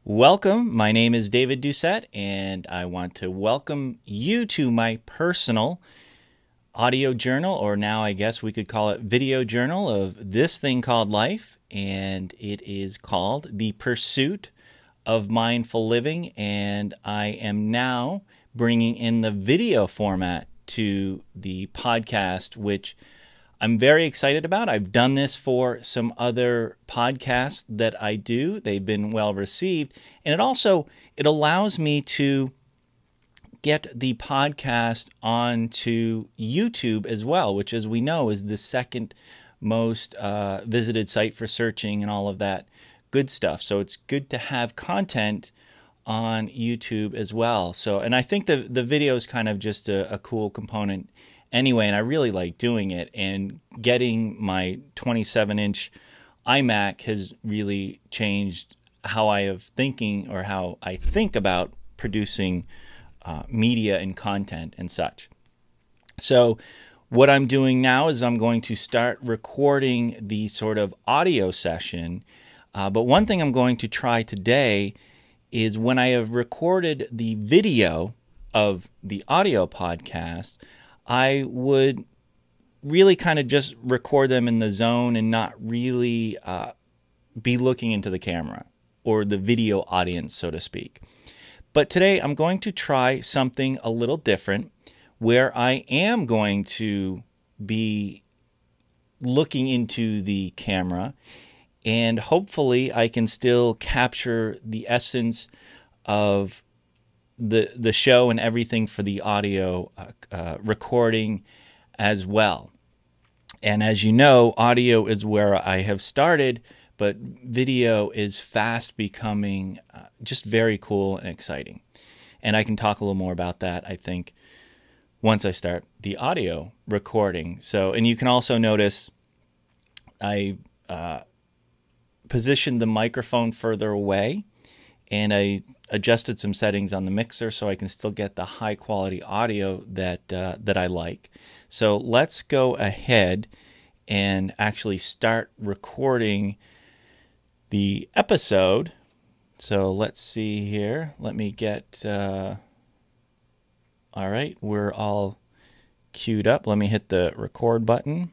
Welcome. My name is David Doucette, and I want to welcome you to my personal audio journal, or now I guess we could call it video journal of this thing called life, and it is called The Pursuit of Mindful Living, and I am now bringing in the video format to the podcast, which I'm very excited about. I've done this for some other podcasts that I do. They've been well received. And it allows me to get the podcast onto YouTube as well, which, as we know, is the second most visited site for searching and all of that good stuff. So it's good to have content on YouTube as well. So, and I think the video is kind of just a cool component anyway, and I really like doing it, and getting my 27-inch iMac has really changed how I have thinking, or how I think about producing media and content and such. So what I'm doing now is I'm going to start recording the sort of audio session, but one thing I'm going to try today is when I have recorded the video of the audio podcast, I would really kind of just record them in the zone and not really be looking into the camera or the video audience, so to speak. But today I'm going to try something a little different, where I am going to be looking into the camera, and hopefully I can still capture the essence of the show and everything for the audio recording as well. And as you know, audio is where I have started, but video is fast becoming just very cool and exciting. And I can talk a little more about that, I think, once I start the audio recording. So, and you can also notice I positioned the microphone further away, and I adjusted some settings on the mixer so I can still get the high quality audio that I like. So let's go ahead and actually start recording the episode. So let's see here. Let me get, all right, we're all queued up. Let me hit the record button.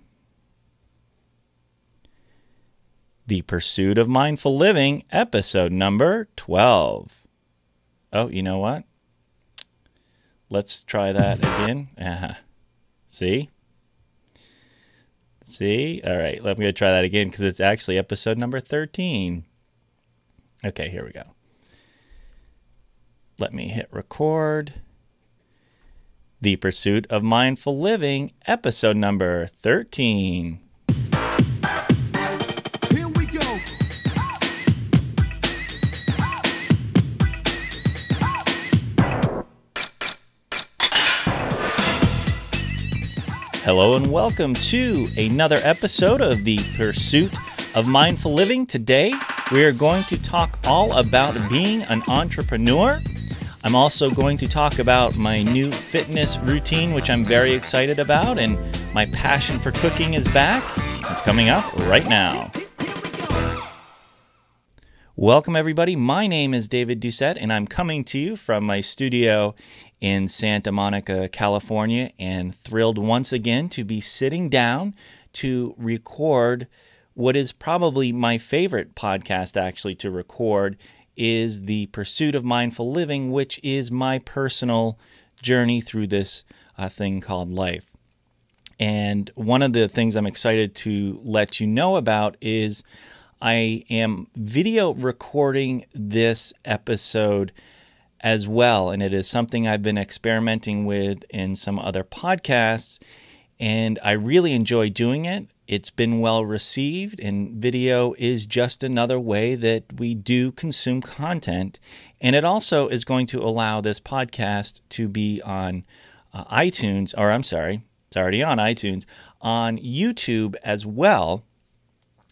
The Pursuit of Mindful Living, episode number 12. Oh, you know what? Let's try that again. See? See? All right, let me try that again, because it's actually episode number 13. Okay, here we go. Let me hit record. The Pursuit of Mindful Living, episode number 13. Hello and welcome to another episode of The Pursuit of Mindful Living. Today, we are going to talk all about being an entrepreneur. I'm also going to talk about my new fitness routine, which I'm very excited about, and my passion for cooking is back. It's coming up right now. Welcome, everybody. My name is David Doucette, and I'm coming to you from my studio in Santa Monica, California, and thrilled once again to be sitting down to record what is probably my favorite podcast actually to record, is The Pursuit of Mindful Living, which is my personal journey through this thing called life. And one of the things I'm excited to let you know about is I am video recording this episode as well, and it is something I've been experimenting with in some other podcasts, and I really enjoy doing it. It's been well received, and video is just another way that we do consume content, and it also is going to allow this podcast to be on iTunes, or I'm sorry, it's already on iTunes, on YouTube as well.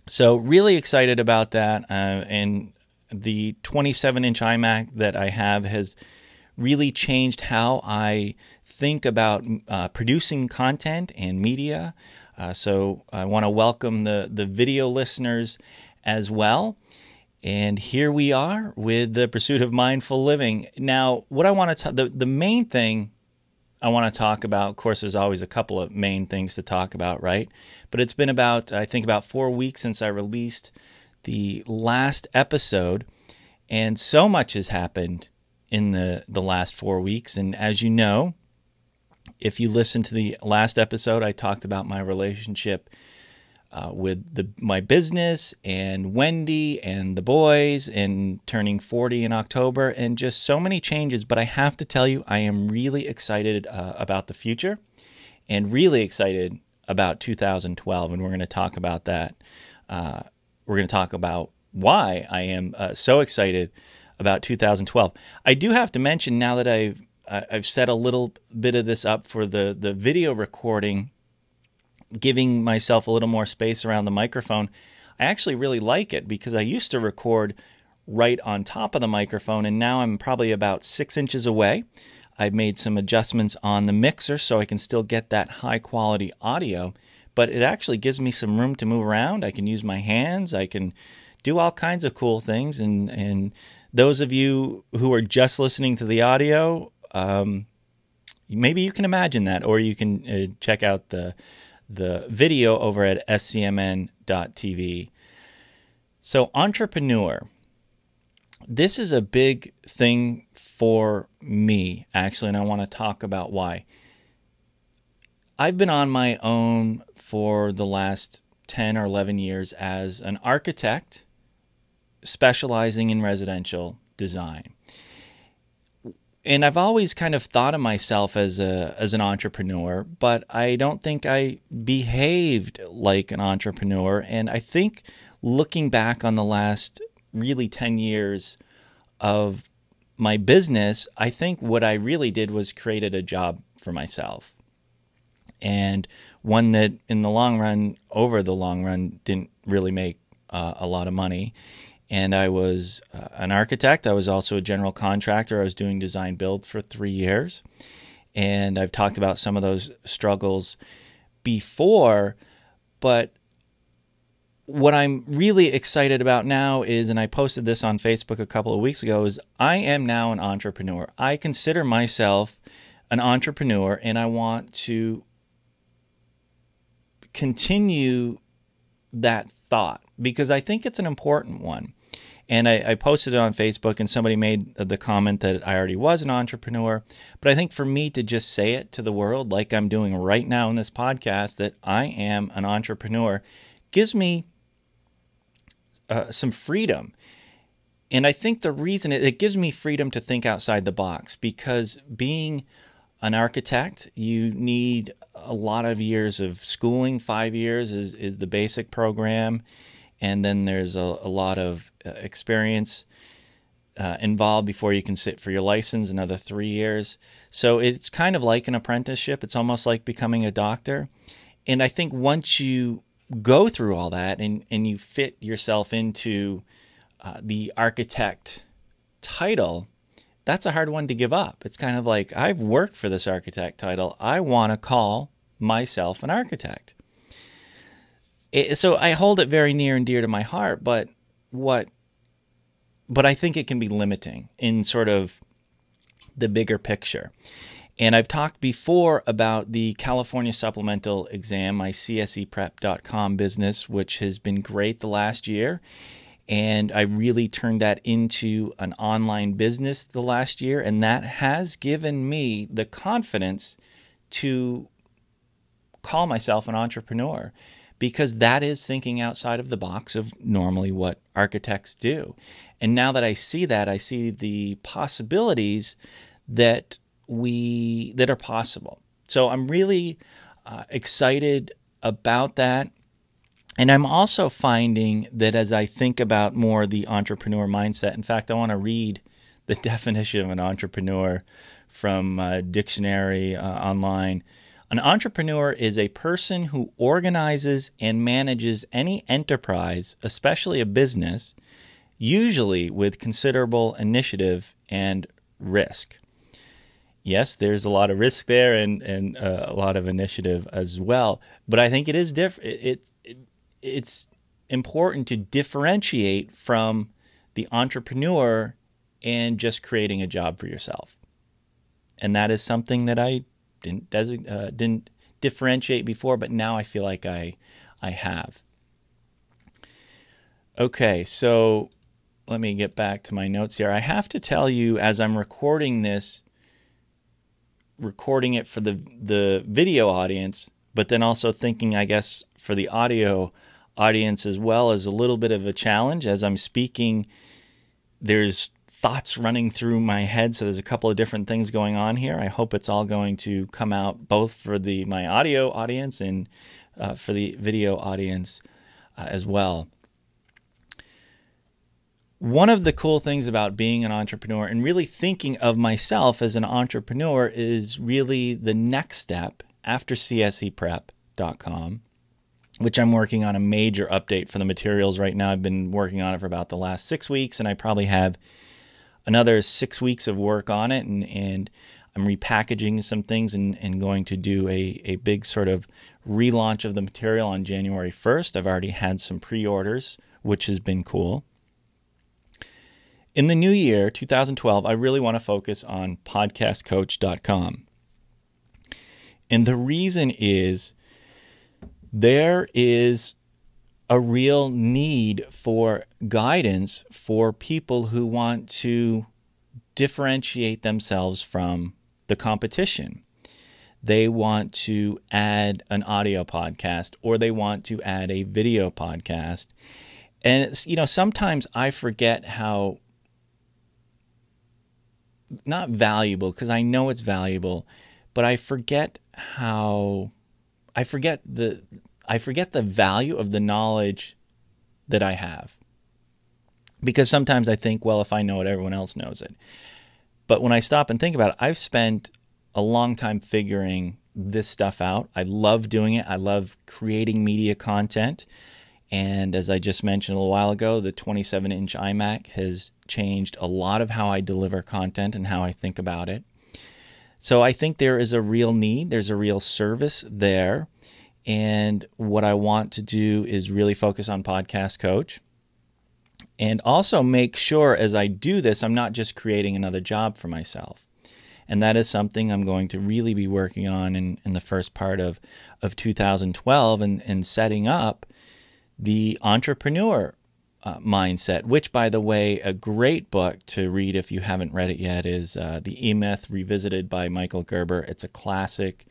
So really excited about that, and the 27-inch iMac that I have has really changed how I think about producing content and media. So I want to welcome the video listeners as well. And here we are with the pursuit of mindful living. Now, what I want to the main thing I want to talk about, of course, there's always a couple of main things to talk about, right? But it's been about, I think, about 4 weeks since I released the last episode, and so much has happened in the last 4 weeks. And as you know, if you listen to the last episode, I talked about my relationship with my business and Wendy and the boys and turning 40 in October and just so many changes. But I have to tell you, I am really excited about the future and really excited about 2012. And we're going to talk about that. We're going to talk about why I am so excited about 2012. I do have to mention now that I've set a little bit of this up for the video recording, giving myself a little more space around the microphone. I actually really like it because I used to record right on top of the microphone, and now I'm probably about 6 inches away. I've made some adjustments on the mixer so I can still get that high quality audio, but it actually gives me some room to move around. I can use my hands. I can do all kinds of cool things. And those of you who are just listening to the audio, maybe you can imagine that, or you can check out the video over at scmn.tv. So entrepreneur, this is a big thing for me, actually, and I want to talk about why. I've been on my own for the last 10 or 11 years as an architect specializing in residential design. And I've always kind of thought of myself as an entrepreneur, but I don't think I behaved like an entrepreneur. And I think looking back on the last really 10 years of my business, I think what I really did was created a job for myself. And one that in the long run, over the long run, didn't really make a lot of money. And I was an architect. I was also a general contractor. I was doing design build for 3 years. And I've talked about some of those struggles before. But what I'm really excited about now is, and I posted this on Facebook a couple of weeks ago, is I am now an entrepreneur. I consider myself an entrepreneur, and I want to continue that thought because I think it's an important one. And I posted it on Facebook, and somebody made the comment that I already was an entrepreneur. But I think for me to just say it to the world, like I'm doing right now in this podcast, that I am an entrepreneur, gives me some freedom. And I think the reason it gives me freedom to think outside the box, because being an architect, you need a lot of years of schooling. 5 years is the basic program. And then there's a lot of experience involved before you can sit for your license, another 3 years. So it's kind of like an apprenticeship. It's almost like becoming a doctor. And I think once you go through all that and you fit yourself into the architect title, that's a hard one to give up. It's kind of like, I've worked for this architect title. I want to call myself an architect. So I hold it very near and dear to my heart, but I think it can be limiting in sort of the bigger picture. And I've talked before about the California Supplemental Exam, my CSEprep.com business, which has been great the last year. And I really turned that into an online business the last year. And that has given me the confidence to call myself an entrepreneur, because that is thinking outside of the box of normally what architects do. And now that I see that, I see the possibilities that are possible. So I'm really excited about that. And I'm also finding that as I think about more the entrepreneur mindset, in fact, I want to read the definition of an entrepreneur from dictionary online. An entrepreneur is a person who organizes and manages any enterprise, especially a business, usually with considerable initiative and risk. Yes, there's a lot of risk there and a lot of initiative as well. But I think it is it's important to differentiate from the entrepreneur and just creating a job for yourself. And that is something that I didn't differentiate before, but now I feel like I have. Okay, so let me get back to my notes here. I have to tell you, as I'm recording this, recording it for the video audience, but then also thinking, I guess, for the audio audience as well, is a little bit of a challenge. As I'm speaking, there's thoughts running through my head, so there's a couple of different things going on here. I hope it's all going to come out both for my audio audience and for the video audience as well. One of the cool things about being an entrepreneur and really thinking of myself as an entrepreneur is really the next step after cseprep.com, which I'm working on a major update for the materials right now. I've been working on it for about the last 6 weeks, and I probably have another 6 weeks of work on it, and I'm repackaging some things and going to do a big sort of relaunch of the material on January 1st. I've already had some pre-orders, which has been cool. In the new year, 2012, I really want to focus on podcastcoach.com. And the reason is there is a real need for guidance for people who want to differentiate themselves from the competition. They want to add an audio podcast, or they want to add a video podcast. And it's, sometimes I forget how, not valuable, because I know it's valuable, but I forget the value of the knowledge that I have. Because sometimes I think, well, if I know it, everyone else knows it. But when I stop and think about it, I've spent a long time figuring this stuff out. I love doing it. I love creating media content. And as I just mentioned a little while ago, the 27-inch iMac has changed a lot of how I deliver content and how I think about it. So I think there is a real need. There's a real service there. And what I want to do is really focus on Podcast Coach. And also make sure as I do this, I'm not just creating another job for myself. And that is something I'm going to really be working on in the first part of 2012 and setting up the entrepreneur mindset, which, by the way, a great book to read if you haven't read it yet is The E-Myth Revisited by Michael Gerber. It's a classic.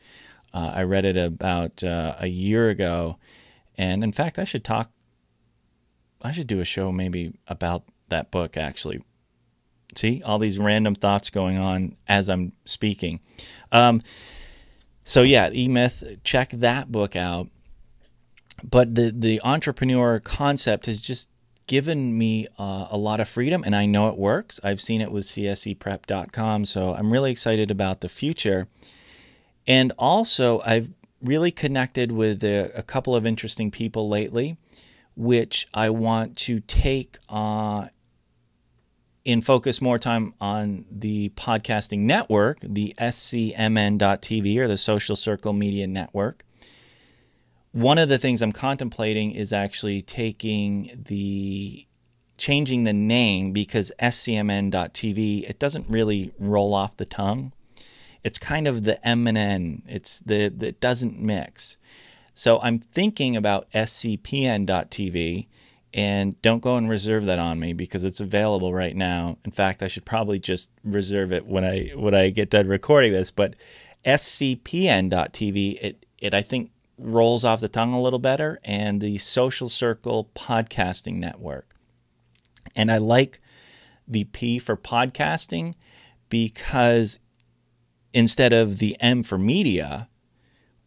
I read it about a year ago. And in fact, I should do a show maybe about that book, actually. See, all these random thoughts going on as I'm speaking. So yeah, E-Myth, check that book out. But the entrepreneur concept has just given me a lot of freedom, and I know it works. I've seen it with cseprep.com, so I'm really excited about the future. And also, I've really connected with a couple of interesting people lately, which I want to take and focus more time on the podcasting network, the scmn.tv, or the Social Circle Media Network. One of the things I'm contemplating is actually changing the name, because scmn.tv, it doesn't really roll off the tongue. It's kind of the M and N. It doesn't mix. So I'm thinking about scpn.tv, and don't go and reserve that on me because it's available right now. In fact, I should probably just reserve it when I get done recording this. But scpn.tv, it I think rolls off the tongue a little better, and the Social Circle Podcasting Network. And I like the P for podcasting because instead of the M for media,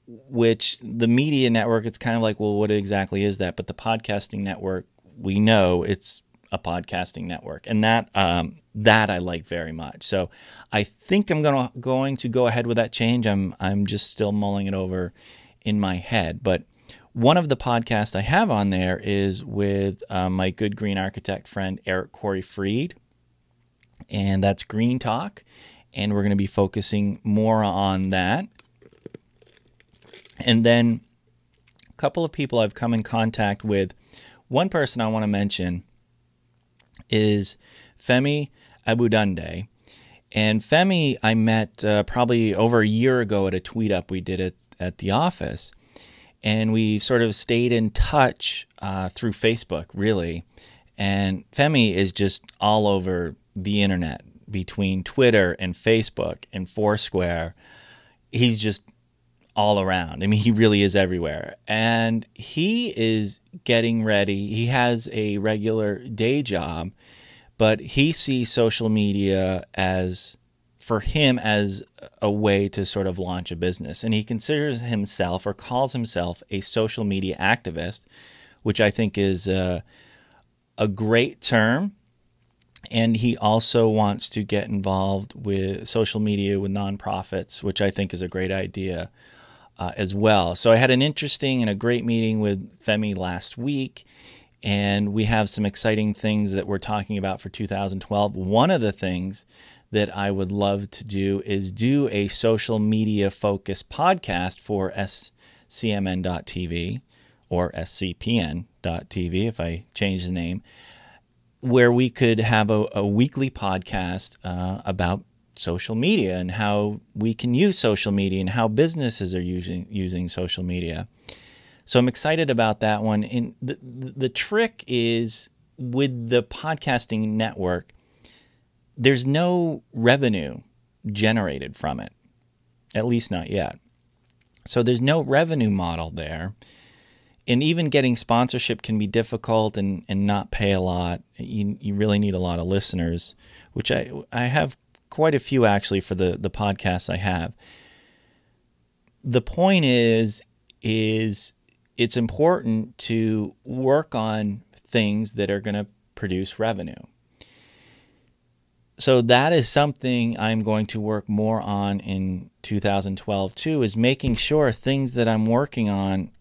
which the media network, it's kind of like, well, what exactly is that? But the podcasting network, we know it's a podcasting network, and that I like very much. So I think I'm going to go ahead with that change. I'm just still mulling it over in my head. But one of the podcasts I have on there is with my good green architect friend Eric Corey Freed, and that's Green Talk, and we're going to be focusing more on that. And then couple of people I've come in contact with. One person I want to mention is Femi Abudunde. And Femi, I met probably over a year ago at a tweet up we did at the office. And we sort of stayed in touch through Facebook, really. And Femi is just all over the internet, between Twitter and Facebook and Foursquare. He's just all around. I mean, he really is everywhere. And he is getting ready. He has a regular day job, but he sees social media as, for him, as a way to sort of launch a business. And he considers himself, or calls himself, a social media activist, which I think is a great term. And he also wants to get involved with social media with nonprofits, which I think is a great idea as well. So I had an interesting and a great meeting with Femi last week, and we have some exciting things that we're talking about for 2012. One of the things that I would love to do is do a social media focused podcast for scmn.tv or scpn.tv if I change the name, where we could have a weekly podcast about social media and how we can use social media and how businesses are using social media. So I'm excited about that one. And the trick is, with the podcasting network, there's no revenue generated from it, at least not yet. So there's no revenue model there. And even getting sponsorship can be difficult and not pay a lot. You really need a lot of listeners, which I have quite a few actually for the podcasts I have. The point is it's important to work on things that are going to produce revenue. So that is something I'm going to work more on in 2012 too, is making sure things that I'm working on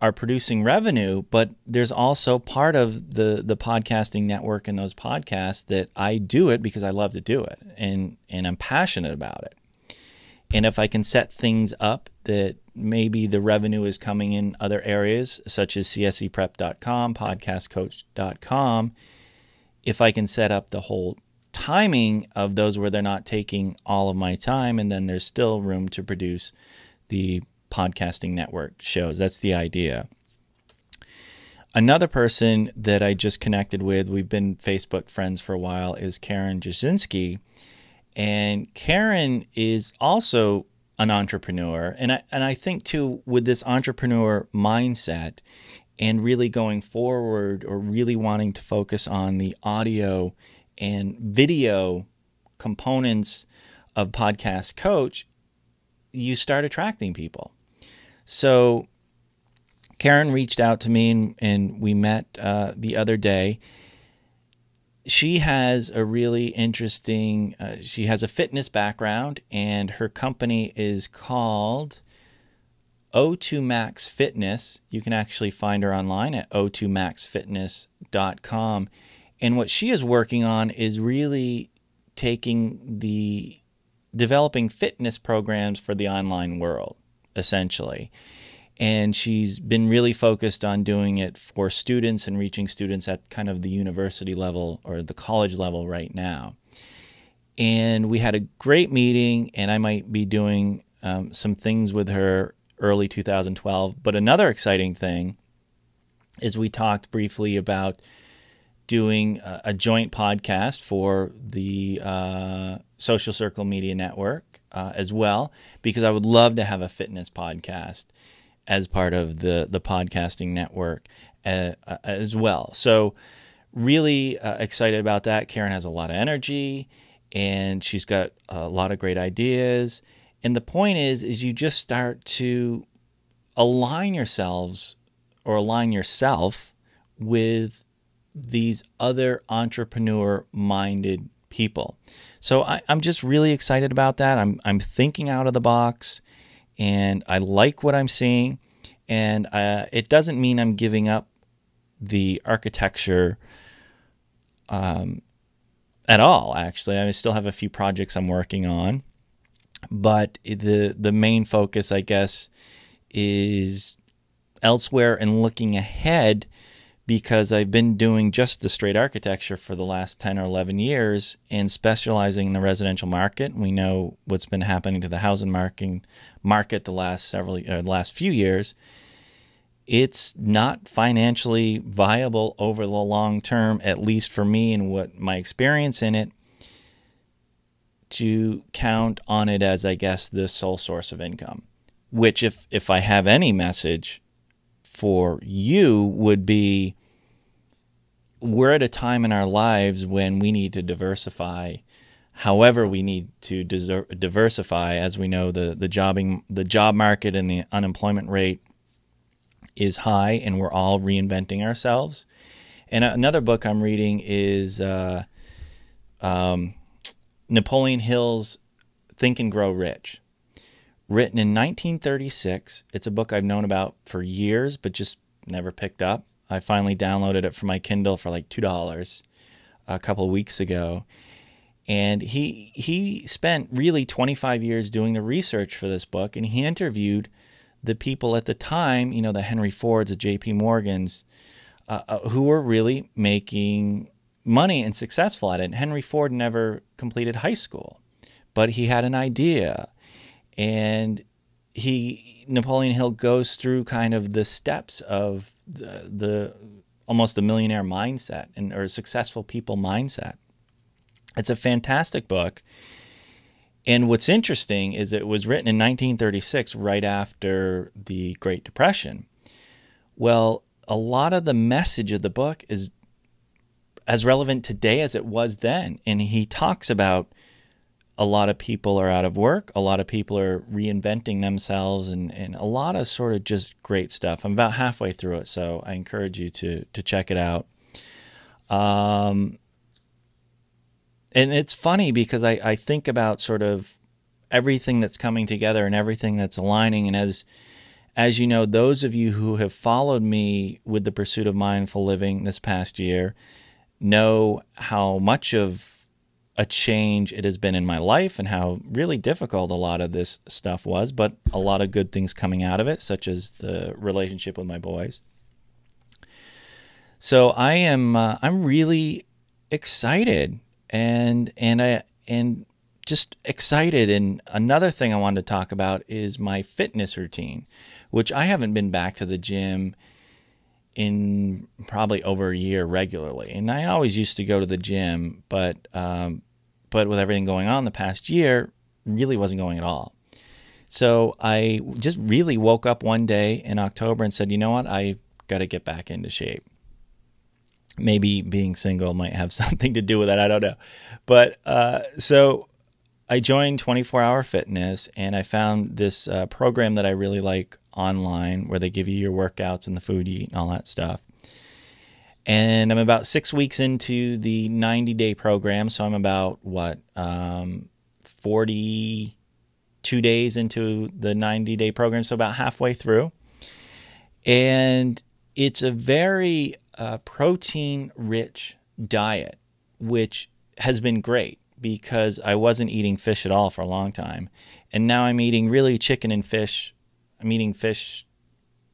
are producing revenue, but there's also part of the podcasting network and those podcasts that I do it because I love to do it and I'm passionate about it. And if I can set things up that maybe the revenue is coming in other areas, such as cseprep.com, podcastcoach.com, if I can set up the whole timing of those where they're not taking all of my time, and then there's still room to produce the podcasting network shows. That's the idea. Another person that I just connected with, we've been Facebook friends for a while, is Karen Jasinski. And Karen is also an entrepreneur. And I think too, with this entrepreneur mindset and really going forward, or really wanting to focus on the audio and video components of Podcast Coach, you start attracting people. So Karen reached out to me and we met the other day. She has a really interesting, she has a fitness background, and her company is called O2 Max Fitness. You can actually find her online at o2maxfitness.com. And what she is working on is really developing fitness programs for the online world, essentially. And she's been really focused on doing it for students and reaching students at kind of the university level or the college level right now. And we had a great meeting, and I might be doing some things with her early 2012. But another exciting thing is we talked briefly about doing a joint podcast for the Social Circle Media Network as well, because I would love to have a fitness podcast as part of the podcasting network as well. So really excited about that. Karen has a lot of energy, and she's got a lot of great ideas. And the point is you just start to align yourself with these other entrepreneur-minded people. So I'm just really excited about that. I'm thinking out of the box, and I like what I'm seeing. And it doesn't mean I'm giving up the architecture at all, actually. I still have a few projects I'm working on. But the main focus, I guess, is elsewhere and looking ahead, because I've been doing just the straight architecture for the last 10 or 11 years and specializing in the residential market. We know what's been happening to the housing market the last few years. It's not financially viable over the long term, at least for me and what my experience in it, to count on it as, I guess, the sole source of income. Which, if I have any message for you, would be, we're at a time in our lives when we need to diversify. However, we need to diversify. As we know, the job market and the unemployment rate is high, and we're all reinventing ourselves. And another book I'm reading is Napoleon Hill's Think and Grow Rich, written in 1936. It's a book I've known about for years, but just never picked up. I finally downloaded it for my Kindle for like $2 a couple of weeks ago. And he spent really 25 years doing the research for this book, and he interviewed the people at the time, the Henry Fords, the J.P. Morgans, who were really making money and successful at it. And Henry Ford never completed high school, but he had an idea. And Napoleon Hill goes through kind of the steps of the almost the millionaire mindset or successful people mindset. It's a fantastic book. And what's interesting is it was written in 1936, right after the Great Depression. Well, a lot of the message of the book is as relevant today as it was then. And he talks about a lot of people are out of work. A lot of people are reinventing themselves, and a lot of sort of just great stuff. I'm about halfway through it, so I encourage you to check it out. And it's funny because I think about sort of everything that's coming together and everything that's aligning. And as you know, those of you who have followed me with the pursuit of mindful living this past year know how much of a change it has been in my life and how really difficult a lot of this stuff was, but a lot of good things coming out of it, such as the relationship with my boys. So I'm really excited and just excited. And another thing I wanted to talk about is my fitness routine, which I haven't been back to the gym in probably over a year regularly. And I always used to go to the gym, but with everything going on the past year, really wasn't going at all. So I just really woke up one day in October and said, you know what, I've got to get back into shape. Maybe being single might have something to do with that. I don't know. But so I joined 24-Hour Fitness, and I found this program that I really like online, where they give you your workouts and the food you eat and all that stuff. And I'm about 6 weeks into the 90-day program, so I'm about 42 days into the 90-day program, so about halfway through. And it's a very protein-rich diet, which has been great because I wasn't eating fish at all for a long time. And now I'm eating really chicken and fish. I'm eating fish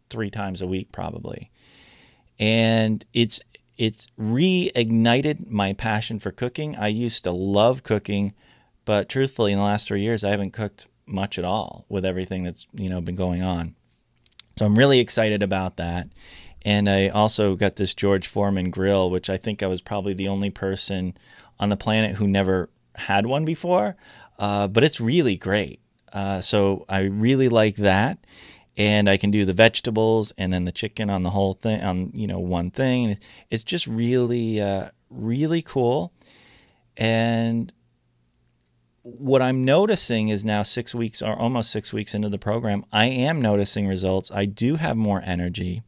3 times a week probably. And it's reignited my passion for cooking. I used to love cooking, but truthfully, in the last 3 years, I haven't cooked much at all with everything that's been going on. So I'm really excited about that. And I also got this George Foreman grill, which I think I was probably the only person on the planet who never had one before. But it's really great. So I really like that. And I can do the vegetables and then the chicken on the whole thing, on one thing. It's just really, really cool. And what I'm noticing is now 6 weeks or almost 6 weeks into the program, I am noticing results. I do have more energy,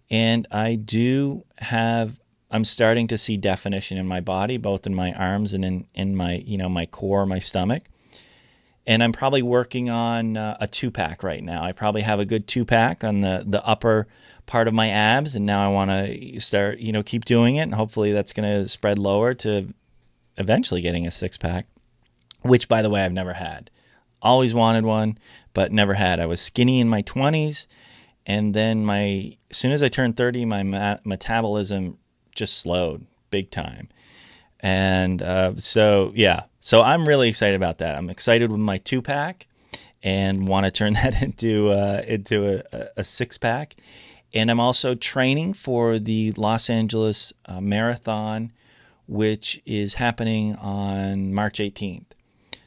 and I'm starting to see definition in my body, both in my arms and in my, my core, my stomach. And I'm probably working on a 2-pack right now. I probably have a good 2-pack on the upper part of my abs, and now I want to start, keep doing it, and hopefully that's going to spread lower to eventually getting a 6-pack, which, by the way, I've never had. Always wanted one, but never had. I was skinny in my 20s, and then as soon as I turned 30, my metabolism just slowed big time. And so I'm really excited about that. I'm excited with my 2-pack and want to turn that into a 6-pack. And I'm also training for the Los Angeles Marathon, which is happening on March 18th.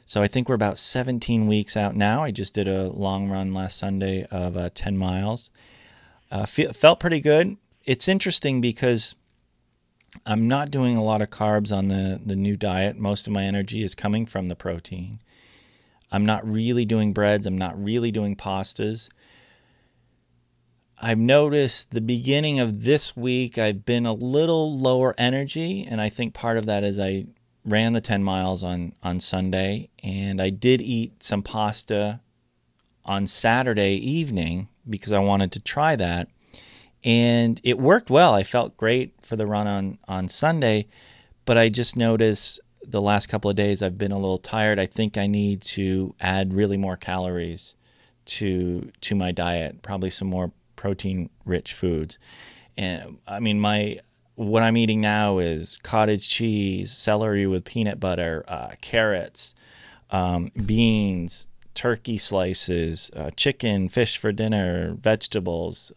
So I think we're about 17 weeks out now. I just did a long run last Sunday of 10 miles. Felt pretty good. It's interesting because I'm not doing a lot of carbs on the new diet. Most of my energy is coming from the protein. I'm not really doing breads. I'm not really doing pastas. I've noticed the beginning of this week I've been a little lower energy, and I think part of that is I ran the 10 miles on Sunday, and I did eat some pasta on Saturday evening because I wanted to try that, and it worked well. I felt great for the run on Sunday, but I just noticed the last couple of days I've been a little tired. I think I need to add really more calories to my diet, probably some more protein-rich foods. And I mean, what I'm eating now is cottage cheese, celery with peanut butter, carrots, beans, turkey slices, chicken, fish for dinner, vegetables,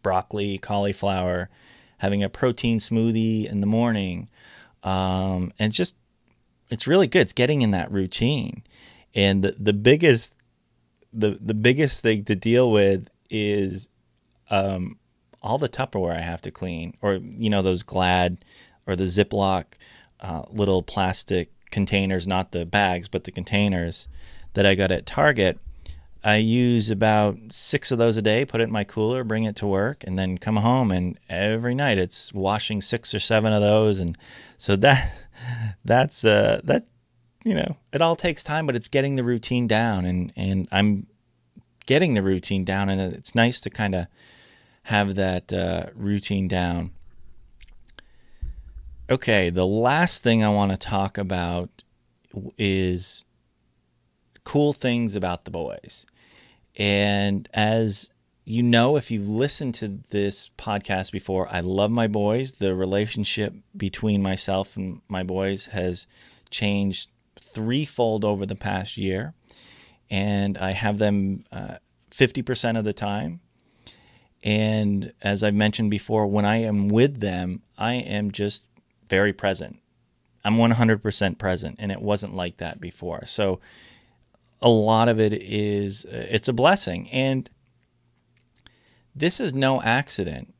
broccoli, cauliflower, having a protein smoothie in the morning. And it's really good. It's getting in that routine. And the biggest thing to deal with is all the Tupperware I have to clean, or those Glad or the Ziploc little plastic containers, not the bags but the containers that I got at Target. I use about 6 of those a day, put it in my cooler, bring it to work, and then come home, and every night it's washing 6 or 7 of those. And so that's it all takes time, but it's getting the routine down, and I'm getting the routine down, and it's nice to kind of have that routine down. Okay, the last thing I want to talk about is cool things about the boys. And as you know, if you've listened to this podcast before, I love my boys. The relationship between myself and my boys has changed threefold over the past year. And I have them 50% of the time. And as I've mentioned before, when I am with them, I am just very present. I'm 100% present, and it wasn't like that before. So a lot of it is, it's a blessing. And this is no accident.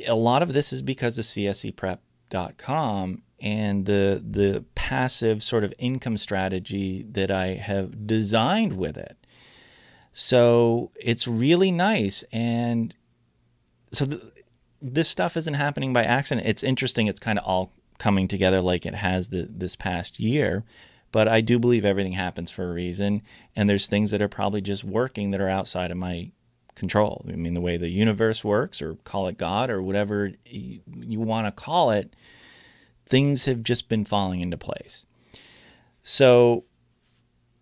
A lot of this is because of CSEprep.com and the passive sort of income strategy that I have designed with it. So it's really nice. And so this stuff isn't happening by accident. It's interesting. It's kind of all coming together like it has this past year. But I do believe everything happens for a reason. And there's things that are probably just working that are outside of my control. I mean, the way the universe works, or call it God, or whatever you want to call it, things have just been falling into place. So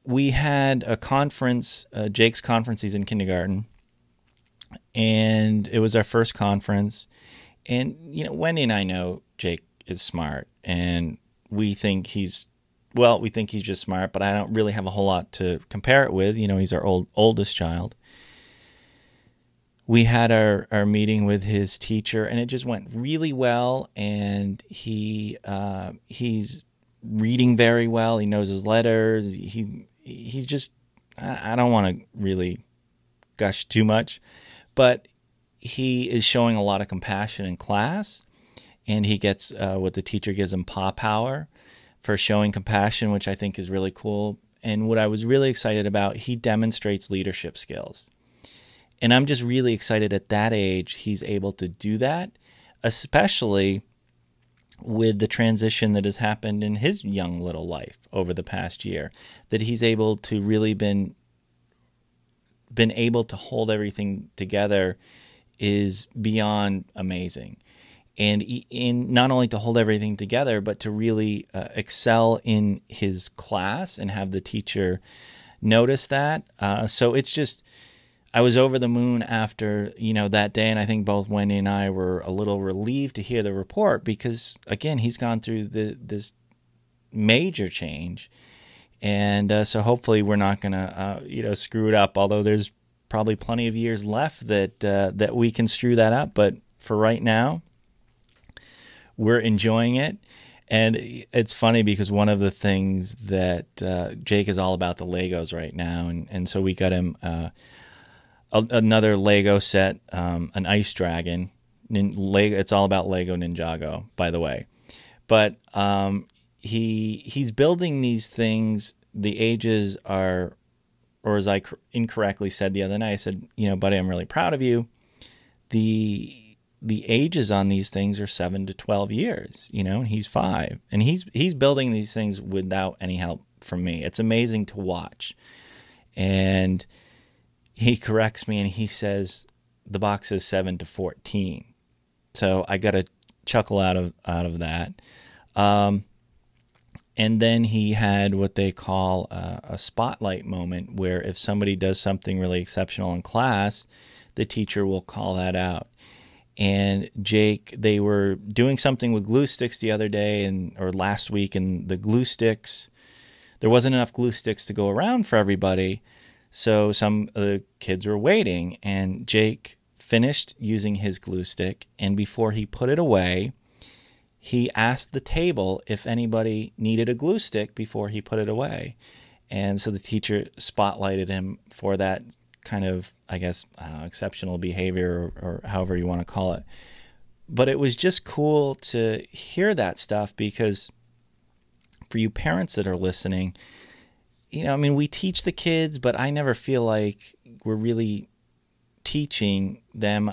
we had a conference, Jake's conference. He's in kindergarten, and it was our first conference. And Wendy and I know Jake is smart, and we think he's just smart, but I don't really have a whole lot to compare it with. He's our oldest child. We had our meeting with his teacher, and it just went really well. And he's reading very well. He knows his letters. He's just, I don't want to really gush too much, but he is showing a lot of compassion in class, and he gets what the teacher gives him paw power for showing compassion, which I think is really cool. And what I was really excited about, he demonstrates leadership skills. And I'm just really excited at that age he's able to do that, especially with the transition that has happened in his young little life over the past year, that he's able to really been able to hold everything together is beyond amazing. And in not only to hold everything together, but to really excel in his class and have the teacher notice that. So it's just, I was over the moon after, that day, and I think both Wendy and I were a little relieved to hear the report because, again, he's gone through this major change, and so hopefully we're not going to, screw it up, although there's probably plenty of years left that we can screw that up, but for right now, we're enjoying it. And it's funny because one of the things that Jake is all about the Legos right now, and so we got him another Lego set, an ice dragon. It's all about Lego Ninjago, by the way. But he's building these things. The ages are, or as I incorrectly said the other night, I said, buddy, I'm really proud of you. The ages on these things are 7 to 12 years, and he's 5. And he's building these things without any help from me. It's amazing to watch. And he corrects me and he says the box is 7 to 14. So I got a chuckle out of that. And then he had what they call a spotlight moment, where if somebody does something really exceptional in class, the teacher will call that out. And Jake, they were doing something with glue sticks the other day or last week, and the glue sticks, there wasn't enough glue sticks to go around for everybody. So some of the kids were waiting, and Jake finished using his glue stick, and before he put it away, he asked the table if anybody needed a glue stick before he put it away. And so the teacher spotlighted him for that kind of, I guess, I don't know, exceptional behavior or however you want to call it. But it was just cool to hear that stuff because for you parents that are listening, we teach the kids, but I never feel like we're really teaching them.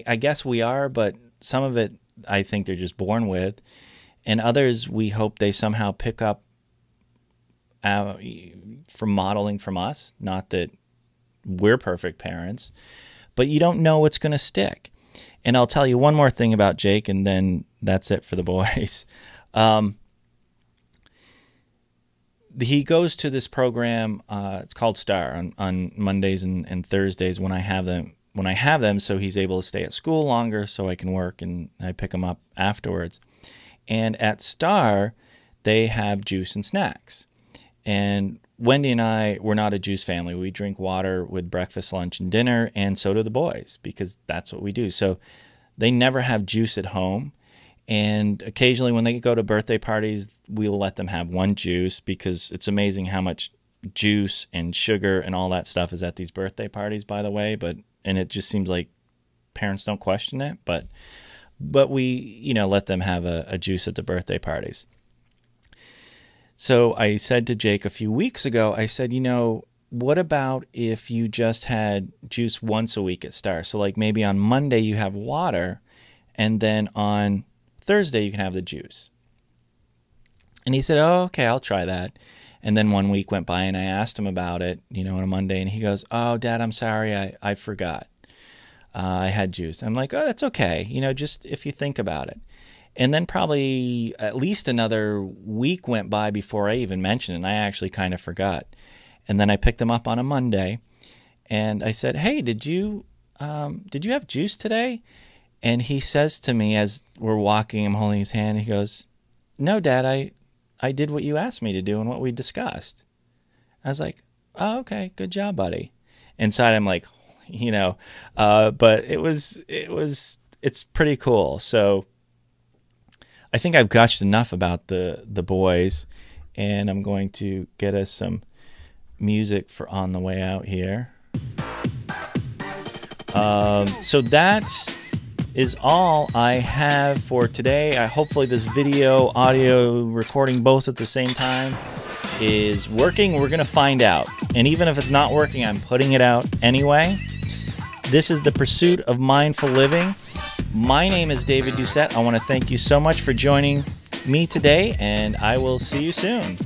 I guess we are, but some of it I think they're just born with, and others we hope they somehow pick up from modeling from us. Not that we're perfect parents, but you don't know what's going to stick. And I'll tell you one more thing about Jake, and then that's it for the boys. He goes to this program. It's called STAR on Mondays and Thursdays when I have them. So he's able to stay at school longer, so I can work and I pick him up afterwards. And at STAR, they have juice and snacks. And Wendy and I, we're not a juice family. We drink water with breakfast, lunch, and dinner, and so do the boys because that's what we do. So they never have juice at home. And occasionally when they go to birthday parties, we'll let them have one juice because it's amazing how much juice and sugar and all that stuff is at these birthday parties, by the way. And it just seems like parents don't question it. But we, let them have a juice at the birthday parties. So I said to Jake a few weeks ago, I said, what about if you just had juice once a week at STAR? So like maybe on Monday you have water, and then on Thursday you can have the juice. And he said, oh, okay, I'll try that. And then 1 week went by and I asked him about it, on a Monday, and he goes, oh, Dad, I'm sorry, I forgot. I had juice. I'm like, oh, that's okay. Just if you think about it. And then probably at least another week went by before I even mentioned it, and I actually kind of forgot. And then I picked him up on a Monday, and I said, hey, did you have juice today? And he says to me as we're walking, I'm holding his hand, he goes, no, Dad, I did what you asked me to do and what we discussed. I was like, oh, okay, good job, buddy. Inside I'm like, but it's pretty cool. So I think I've gushed enough about the boys, and I'm going to get us some music for on the way out here. So that is all I have for today. Hopefully this video, audio recording both at the same time is working. We're going to find out. And even if it's not working, I'm putting it out anyway. This is The Pursuit of Mindful Living. My name is David Doucette. I want to thank you so much for joining me today, and I will see you soon.